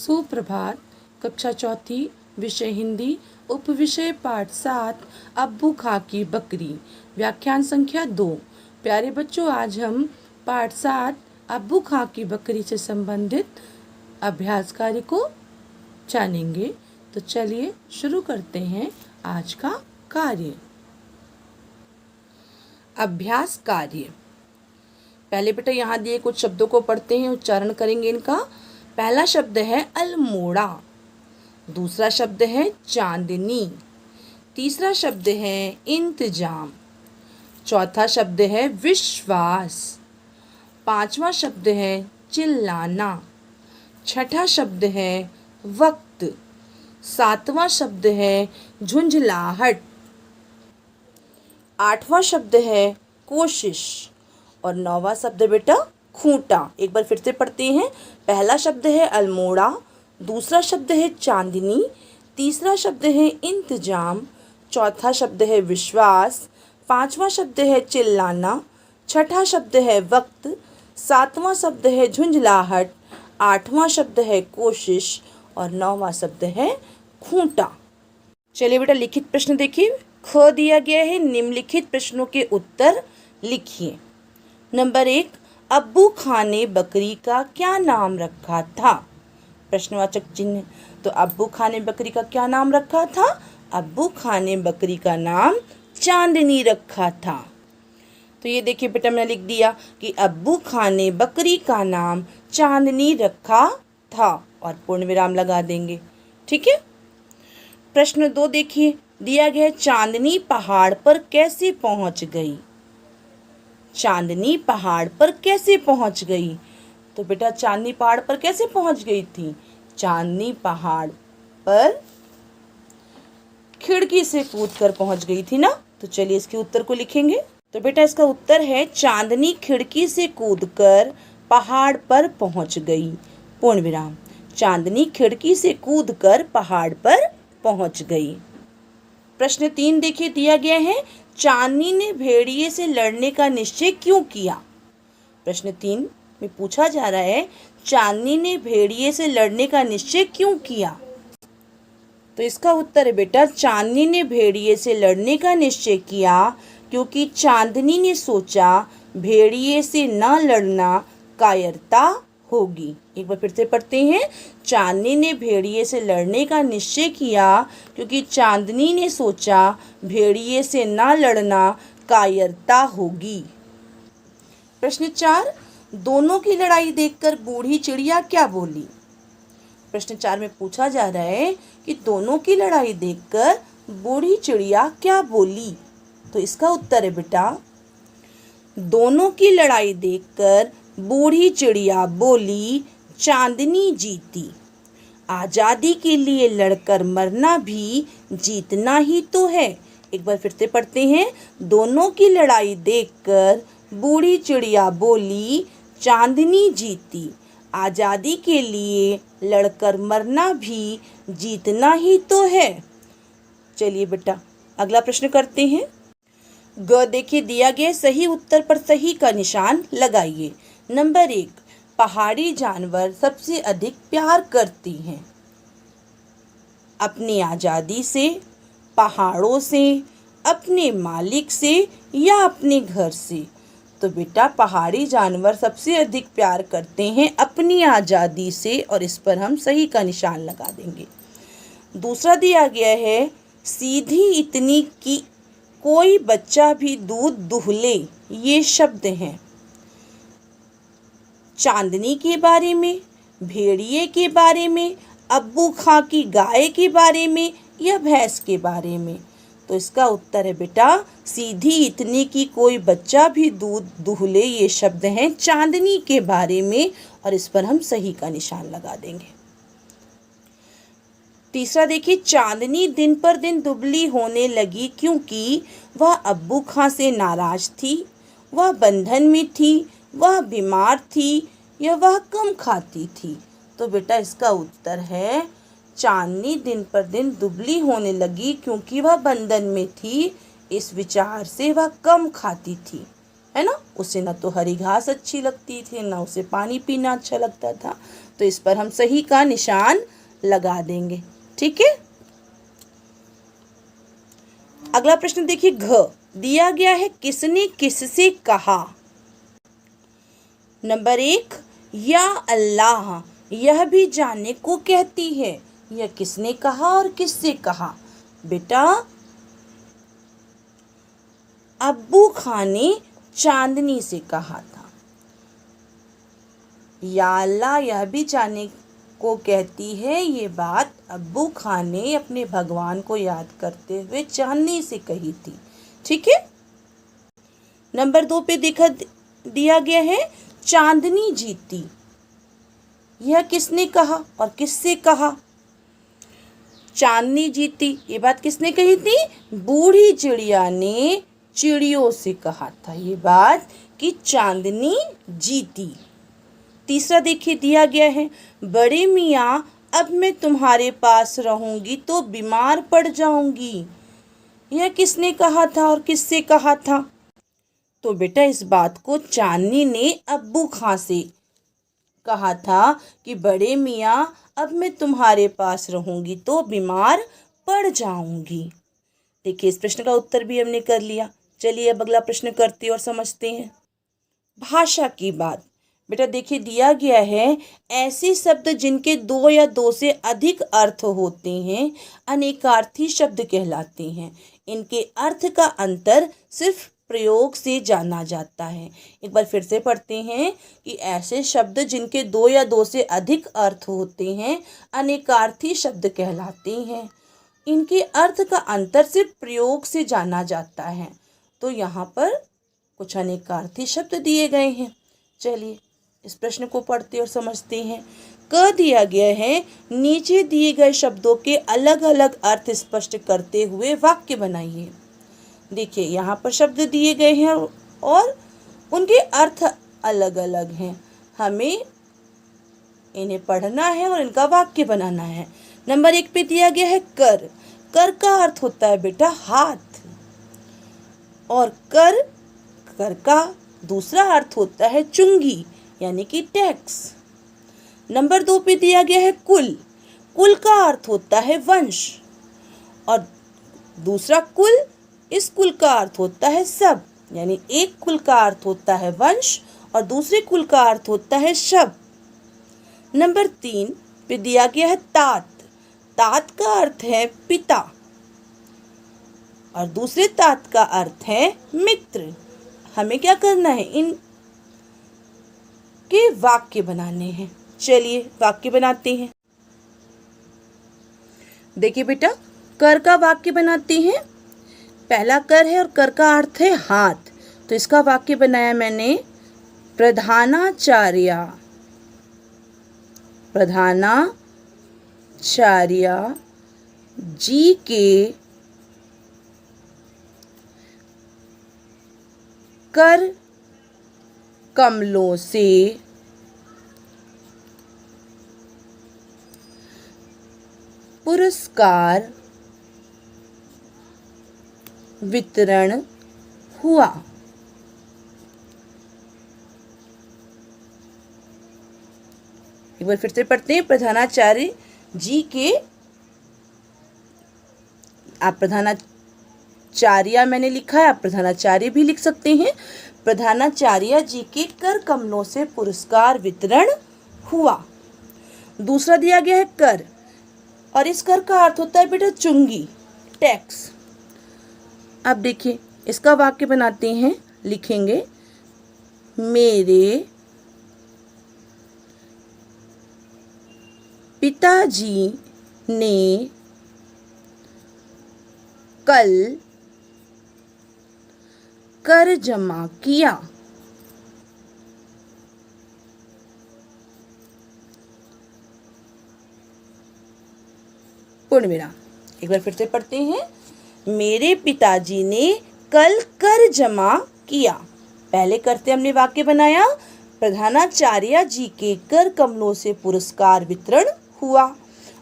सुप्रभात। कक्षा चौथी, विषय हिंदी, उपविषय पाठ 7, अब्बू खा की बकरी, व्याख्यान संख्या 2। प्यारे बच्चों, आज हम पाठ 7 अब्बू खा की बकरी से संबंधित अभ्यास कार्य को जानेंगे। तो चलिए शुरू करते हैं आज का कार्य। अभ्यास कार्य। पहले बेटा यहाँ दिए कुछ शब्दों को पढ़ते हैं, उच्चारण करेंगे इनका। पहला शब्द है अल्मोड़ा, दूसरा शब्द है चांदनी, तीसरा शब्द है इंतजाम, चौथा शब्द है विश्वास, पांचवा शब्द है चिल्लाना, छठा शब्द है वक्त, सातवां शब्द है झुंझलाहट, आठवां शब्द है कोशिश और नौवां शब्द बेटा खूंटा। एक बार फिर से पढ़ते हैं। पहला शब्द है अल्मोड़ा, दूसरा शब्द है चांदनी, तीसरा शब्द है इंतजाम, चौथा शब्द है विश्वास, पांचवा शब्द है चिल्लाना, छठा शब्द है वक्त, सातवां शब्द है झुंझलाहट, आठवां शब्द है कोशिश और नौवां शब्द है खूंटा। चलिए बेटा लिखित प्रश्न देखिए। ख दिया गया है, निम्नलिखित प्रश्नों के उत्तर लिखिए। नंबर 1, अब्बू खां ने बकरी का क्या नाम रखा था? प्रश्नवाचक चिन्ह। तो अब्बू खां ने बकरी का क्या नाम रखा था? अब्बू खां ने बकरी का नाम चांदनी रखा था। तो ये देखिए बेटा मैंने लिख दिया कि अब्बू खां ने बकरी का नाम चांदनी रखा था और पूर्ण विराम लगा देंगे। ठीक है। प्रश्न 2 देखिए, दिया गया चांदनी पहाड़ पर कैसे पहुंच गई? चांदनी पहाड़ पर कैसे पहुंच गई? तो बेटा चांदनी पहाड़ पर कैसे पहुंच गई थी? चांदनी पहाड़ पर खिड़की से कूदकर पहुंच गई थी ना। तो चलिए इसके उत्तर को लिखेंगे। तो बेटा इसका उत्तर है चांदनी खिड़की से कूदकर पहाड़ पर पहुंच गई। पूर्ण विराम। चांदनी खिड़की से कूदकर पहाड़ पर पहुंच गई। प्रश्न 3 देखिए, दिया गया है चांदनी ने भेड़िए से लड़ने का निश्चय क्यों किया? प्रश्न 3 में पूछा जा रहा है चांदनी ने भेड़िए से लड़ने का निश्चय क्यों किया? तो इसका उत्तर है बेटा चांदनी ने भेड़िए से लड़ने का निश्चय किया क्योंकि चांदनी ने सोचा भेड़िए से न लड़ना कायरता होगी। एक बार फिर से पढ़ते हैं। चांदनी ने भेड़िए से लड़ने का निश्चय किया क्योंकि चांदनी ने सोचा भेड़िए से ना लड़ना कायरता होगी। प्रश्न 4, दोनों की लड़ाई देखकर बूढ़ी चिड़िया क्या बोली? प्रश्न 4 में पूछा जा रहा है कि दोनों की लड़ाई देखकर बूढ़ी चिड़िया क्या बोली? तो इसका उत्तर है बेटा दोनों की लड़ाई देखकर बूढ़ी चिड़िया बोली चांदनी जीती। आज़ादी के लिए लड़कर मरना भी जीतना ही तो है। एक बार फिर से पढ़ते हैं। दोनों की लड़ाई देखकर बूढ़ी चिड़िया बोली चांदनी जीती। आज़ादी के लिए लड़कर मरना भी जीतना ही तो है। चलिए बेटा अगला प्रश्न करते हैं। ग देखिए, दिया गया सही उत्तर पर सही का निशान लगाइए। नंबर 1, पहाड़ी जानवर सबसे अधिक प्यार करती हैं अपनी आज़ादी से, पहाड़ों से, अपने मालिक से या अपने घर से? तो बेटा पहाड़ी जानवर सबसे अधिक प्यार करते हैं अपनी आज़ादी से और इस पर हम सही का निशान लगा देंगे। दूसरा दिया गया है सीधी इतनी कि कोई बच्चा भी दूध दुहले। ये शब्द हैं चांदनी के बारे में, भेड़िए के बारे में, अब्बू खां की गाय के बारे में या भैंस के बारे में? तो इसका उत्तर है बेटा सीधी इतनी कि कोई बच्चा भी दूध दुहले। ये शब्द हैं चांदनी के बारे में और इस पर हम सही का निशान लगा देंगे। तीसरा देखिए, चांदनी दिन पर दिन दुबली होने लगी क्योंकि वह अब्बू खां से नाराज थी, वह बंधन में थी, वह बीमार थी या वह कम खाती थी? तो बेटा इसका उत्तर है चांदनी दिन पर दिन दुबली होने लगी क्योंकि वह बंधन में थी। इस विचार से वह कम खाती थी, है ना। उसे ना तो हरी घास अच्छी लगती थी, ना उसे पानी पीना अच्छा लगता था। तो इस पर हम सही का निशान लगा देंगे। ठीक है। अगला प्रश्न देखिए, घ दिया गया है किसने किससे कहा। नंबर 1, या अल्लाह यह भी जानने को कहती है। यह किसने कहा और किससे कहा? बेटा, अब्बू खान ने चांदनी से कहा था। या अल्लाह यह भी जानने को कहती है, ये बात अब्बू खान ने अपने भगवान को याद करते हुए चांदनी से कही थी। ठीक है। नंबर 2 पे दिया गया है, चांदनी जीती। यह किसने कहा और किससे कहा? चांदनी जीती, ये बात किसने कही थी? बूढ़ी चिड़िया ने चिड़ियों से कहा था ये बात कि चांदनी जीती। तीसरा देखिए दिया गया है, बड़े मियाँ अब मैं तुम्हारे पास रहूंगी तो बीमार पड़ जाऊंगी। यह किसने कहा था और किससे कहा था? तो बेटा, इस बात को चांदनी ने अब्बू खां से कहा था कि बड़े मियाँ अब मैं तुम्हारे पास रहूंगी तो बीमार पड़ जाऊंगी। देखिए, इस प्रश्न का उत्तर भी हमने कर लिया। चलिए अब अगला प्रश्न करते और समझते हैं। भाषा की बात। बेटा देखिए, दिया गया है, ऐसे शब्द जिनके 2 या 2 से अधिक अर्थ होते हैं अनेकार्थी शब्द कहलाते हैं। इनके अर्थ का अंतर सिर्फ प्रयोग से जाना जाता है। एक बार फिर से पढ़ते हैं कि ऐसे शब्द जिनके 2 या 2 से अधिक अर्थ होते हैं अनेकार्थी शब्द कहलाते हैं। इनके अर्थ का अंतर सिर्फ प्रयोग से जाना जाता है। तो यहाँ पर कुछ अनेकार्थी शब्द दिए गए हैं। चलिए इस प्रश्न को पढ़ते और समझते हैं। क दिया गया है, नीचे दिए गए शब्दों के अलग अलग अर्थ स्पष्ट करते हुए वाक्य बनाइए। देखिए, यहाँ पर शब्द दिए गए हैं और उनके अर्थ अलग अलग हैं। हमें इन्हें पढ़ना है और इनका वाक्य बनाना है। नंबर 1 पे दिया गया है कर। कर का अर्थ होता है बेटा हाथ, और कर का दूसरा अर्थ होता है चुंगी यानी कि टैक्स। नंबर 2 पे दिया गया है कुल। कुल का अर्थ होता है वंश, और दूसरा कुल, इस कुल का अर्थ होता है सब, यानी एक कुल का अर्थ होता है वंश और दूसरे कुल का अर्थ होता है शब्द। नंबर 3 पे दिया गया है तात। तात का अर्थ है पिता और दूसरे तात का अर्थ है मित्र। हमें क्या करना है, इन के वाक्य बनाने हैं। चलिए वाक्य बनाते हैं। देखिए बेटा, कर का वाक्य बनाते हैं। पहला कर है और कर का अर्थ है हाथ, तो इसका वाक्य बनाया मैंने, प्रधानाचार्य जी के कर कमलों से पुरस्कार वितरण हुआ। एक बार फिर से पढ़ते हैं। प्रधानाचार्य जी के, आप प्रधानाचार्य मैंने लिखा है, आप प्रधानाचार्य भी लिख सकते हैं। प्रधानाचार्य जी के कर कमलों से पुरस्कार वितरण हुआ। दूसरा दिया गया है कर, और इस कर का अर्थ होता है बेटा चुंगी, टैक्स। अब देखिए इसका वाक्य बनाते हैं, लिखेंगे, मेरे पिताजी ने कल कर जमा किया। पूर्ण विराम। एक बार फिर से पढ़ते हैं। मेरे पिताजी ने कल कर जमा किया। पहले करते हमने वाक्य बनाया, प्रधानाचार्य जी के कर कमलों से पुरस्कार वितरण हुआ,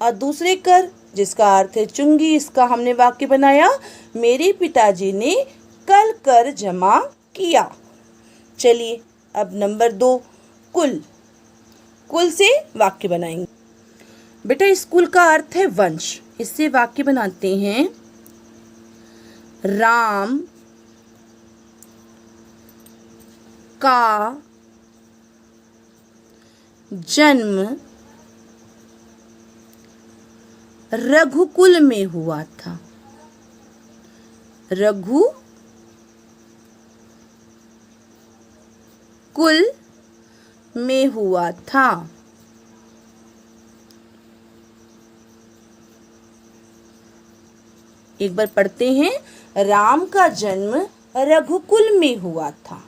और दूसरे कर जिसका अर्थ है चुंगी, इसका हमने वाक्य बनाया, मेरे पिताजी ने कल कर जमा किया। चलिए अब नंबर 2 कुल। कुल से वाक्य बनाएंगे। बेटा इस कुल का अर्थ है वंश। इससे वाक्य बनाते हैं, राम का जन्म रघुकुल में हुआ था। रघुकुल में हुआ था। एक बार पढ़ते हैं, राम का जन्म रघुकुल में हुआ था।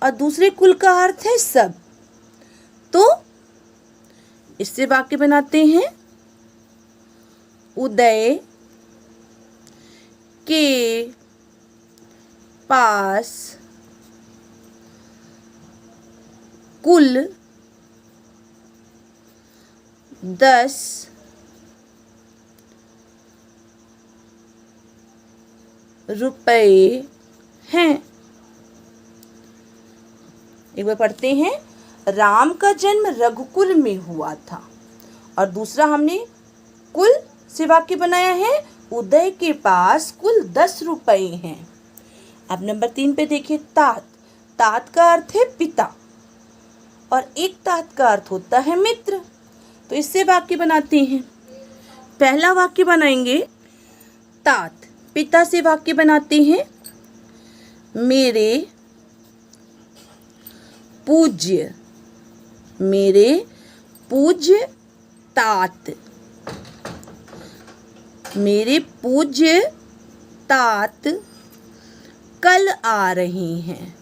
और दूसरे कुल का अर्थ है सब। तो इससे वाक्य बनाते हैं, उदय के पास कुल 10 रुपए हैं। एक बार पढ़ते हैं, राम का जन्म रघुकुल में हुआ था। और दूसरा हमने कुल से वाक्य बनाया है, उदय के पास कुल 10 रुपए हैं। अब नंबर 3 पे देखिए, तात। तात का अर्थ है पिता और एक तात का अर्थ होता है मित्र। तो इससे वाक्य बनाते हैं। पहला वाक्य बनाएंगे, तात पिता से वाक्य बनाते हैं, मेरे पूज्य तात, मेरे पूज्य तात कल आ रहे हैं।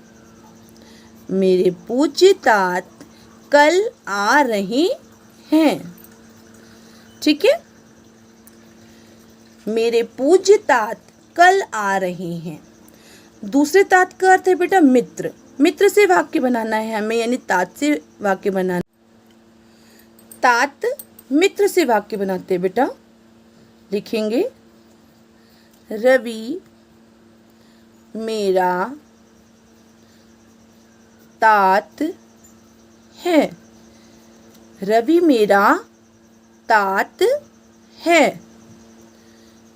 मेरे पूज्य तात कल आ रहे हैं। ठीक है, मेरे पूज्य तात कल आ रहे हैं। दूसरे तात का अर्थ है बेटा मित्र। मित्र से वाक्य बनाना है हमें, यानी तात से वाक्य बनाना। तात मित्र से वाक्य बनाते हैं बेटा। लिखेंगे, रवि मेरा तात है। रवि मेरा तात है।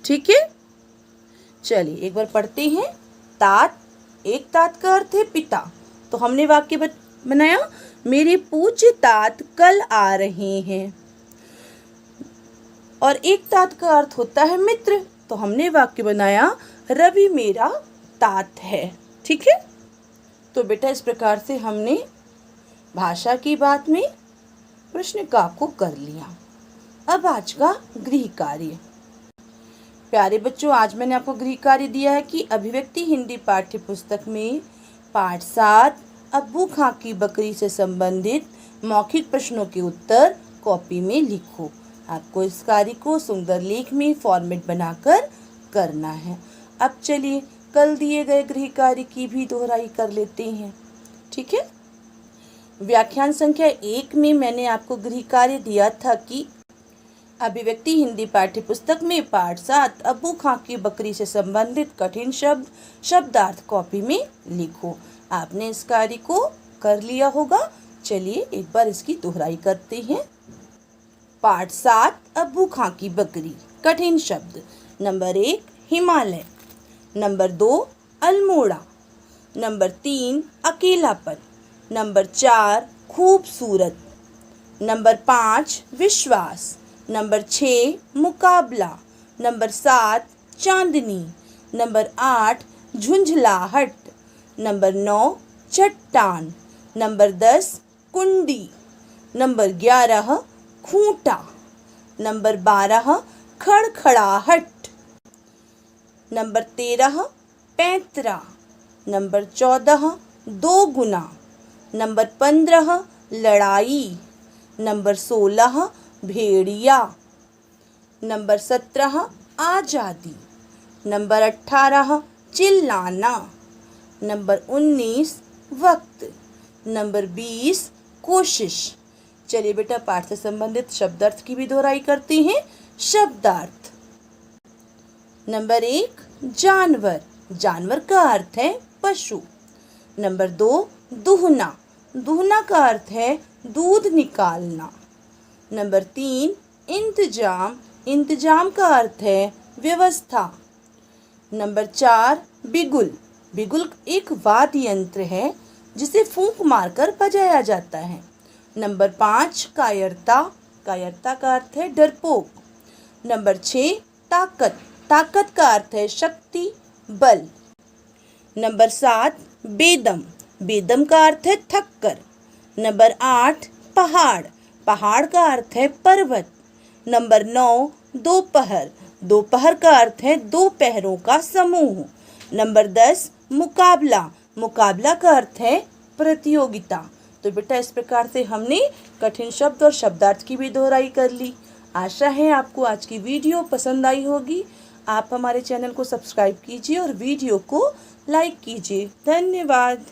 ठीक है, चलिए एक बार पढ़ते हैं। तात, एक तात का अर्थ है पिता। तो हमने वाक्य बनाया, मेरे पूज्य तात कल आ रहे हैं। और एक तात का अर्थ होता है मित्र। तो हमने वाक्य बनाया, रवि मेरा तात है। ठीक है, तो बेटा इस प्रकार से हमने भाषा की बात में प्रश्न का को कर लिया। अब आज का गृह कार्य। प्यारे बच्चों, आज मैंने आपको गृह कार्य दिया है कि अभिव्यक्ति हिंदी पाठ्य पुस्तक में पाठ 7 अब्बू खां की बकरी से संबंधित मौखिक प्रश्नों के उत्तर कॉपी में लिखो। आपको इस कार्य को सुंदर लेख में फॉर्मेट बनाकर करना है। अब चलिए कल दिए गए गृह कार्य की भी दोहराई कर लेते हैं। ठीक है, व्याख्यान संख्या 1 में मैंने आपको गृह कार्य दिया था कि अभिव्यक्ति हिंदी पाठ्य पुस्तक में पाठ 7 अब्बू खां की बकरी से संबंधित कठिन शब्द शब्दार्थ कॉपी में लिखो। आपने इस कार्य को कर लिया होगा। चलिए एक बार इसकी दोहराई करते हैं। पाठ 7 अब्बू खां की बकरी। कठिन शब्द, number 1 Himalaya, number 2 Almora, number 3 अकेलापन, नंबर 4 खूबसूरत, नंबर 5 विश्वास, नंबर 6 मुकाबला, नंबर 7 चांदनी, नंबर 8 झुंझलाहट, नंबर 9 चट्टान, नंबर 10 कुंडी, नंबर 11 खूंटा, नंबर 12 खड़खड़ाहट, नंबर 13 पैंतरा, नंबर 14 दो गुना, नंबर 15 लड़ाई, नंबर 16 भेड़िया, नंबर 17 आज़ादी, नंबर 18 चिल्लाना, नंबर 19 वक्त, नंबर 20 कोशिश। चलिए बेटा पाठ से संबंधित शब्दार्थ की भी दोहराई करते हैं। शब्दार्थ, नंबर 1 जानवर, जानवर का अर्थ है पशु। नंबर 2 दुहना, दुहना का अर्थ है दूध निकालना। नंबर 3 इंतजाम, इंतजाम का अर्थ है व्यवस्था। नंबर 4 बिगुल, बिगुल एक वाद्य यंत्र है जिसे फूंक मारकर बजाया जाता है। नंबर 5 कायरता, कायरता का अर्थ है डरपोक। नंबर 6 ताकत, ताकत का अर्थ है शक्ति, बल। नंबर 7 बेदम, बेदम का अर्थ है थक कर। नंबर 8 पहाड़, पहाड़ का अर्थ है पर्वत। नंबर 9 दोपहर, दोपहर का अर्थ है दो पहरों का समूह। नंबर 10 मुकाबला, मुकाबला का अर्थ है प्रतियोगिता। तो बेटा इस प्रकार से हमने कठिन शब्द और शब्दार्थ की भी दोहराई कर ली। आशा है आपको आज की वीडियो पसंद आई होगी। आप हमारे चैनल को सब्सक्राइब कीजिए और वीडियो को लाइक कीजिए। धन्यवाद।